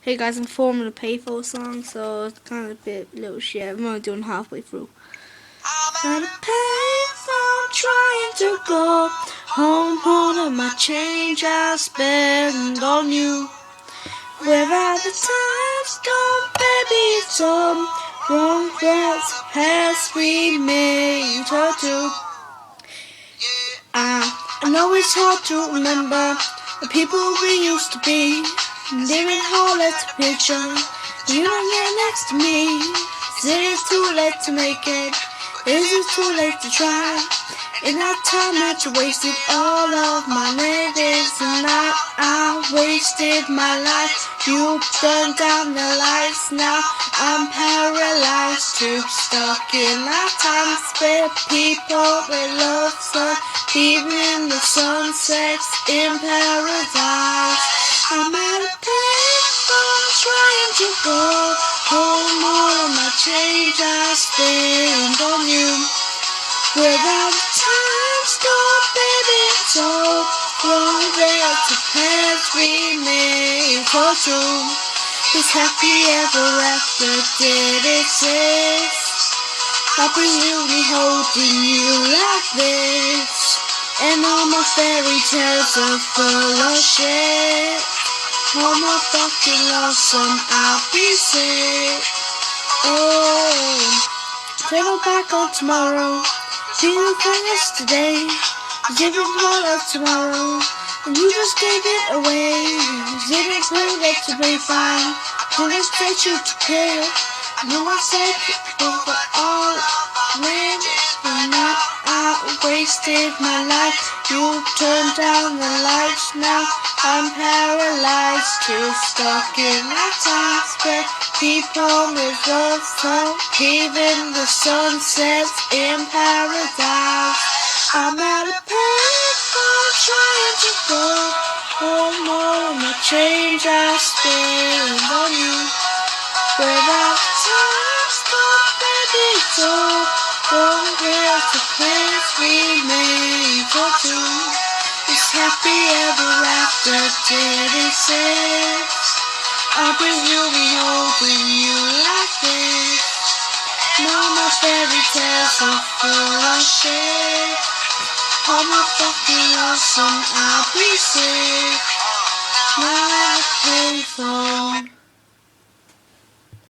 Hey guys, I'm forming a Payphone song, so it's kind of a little shit. I'm only doing halfway through. At a payphone trying to go home, all of my change I spend on you. Where are the times gone, baby? It's all wrong words past we made her do. I know it's hard to remember the people we used to be. Living hard as a picture, you don't get next to me. Is it too late to make it? Is it too late to try? In that time that you wasted all of my ladies and I wasted my life. You burned down the lights, now I'm paralyzed, too stuck in that time spent. People they love sun, even the sunsets in paradise. I'm at a payphone trying to go home, all of my change I spend on you. Without the time's gone, baby, it's all wrong there to paths we made for true. This happy ever after did exist. I presume me holding you like this, and all my fairy tales are full of shit. All my fucking lonesome, I'll be sick. Oh, travel back on tomorrow. Feeling for yesterday, giving all of tomorrow, and you just gave it away. Didn't expect that to be fine, didn't expect you to care. No, I said for all minutes, but now I wasted my life. You turned down the lights, now I'm paralyzed, too stuck in my time spent. People with love song, even the sunsets in paradise. I'm at a payphone trying to go home, all of my change I spend on you. Without time's gone, baby, it's all wrong. There's a place we made for two. This happy ever after did exist. I presume we holding you like this. No, my fairy tales are full of shit. All my fucking awesome, I'll be sick. Now I have a payphone.